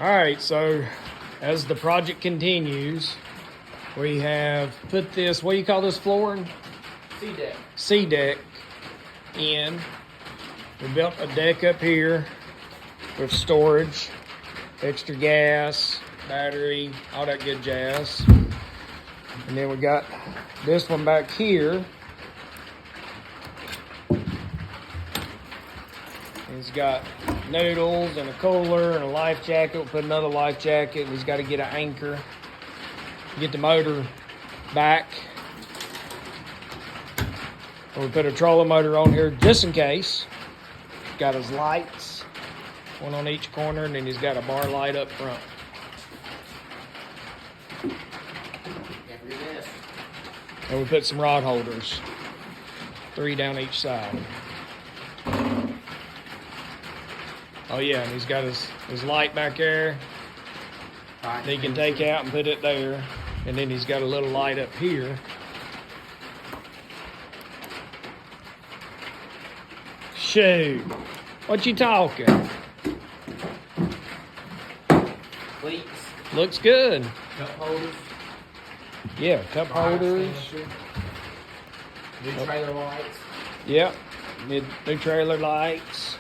All right, so as the project continues, we have put this, what do you call this flooring? C-deck. C-deck in. We built a deck up here with storage, extra gas, battery, all that good jazz. And then we got this one back here. He's got noodles and a cooler and a life jacket. We'll put another life jacket. He's got to get an anchor. Get the motor back. And we put a trolling motor on here just in case. Got his lights, one on each corner, and then he's got a bar light up front. And we put some rod holders, 3 down each side. Oh yeah, and he's got his light back there that he can take out and put it there. And then he's got a little light up here. Shoot, what you talking? Cleats. Looks good. Cup holders. Yeah, cup holders. New trailer lights. Yep, new trailer lights.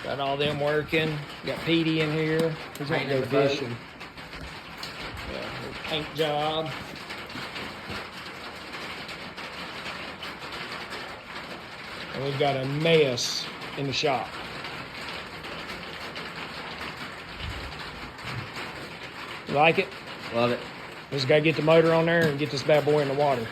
Got all them working. Got Petey in here. He's gonna go fishing. Yeah, little paint job. And we've got a mess in the shop. You like it? Love it. Just gotta get the motor on there and get this bad boy in the water.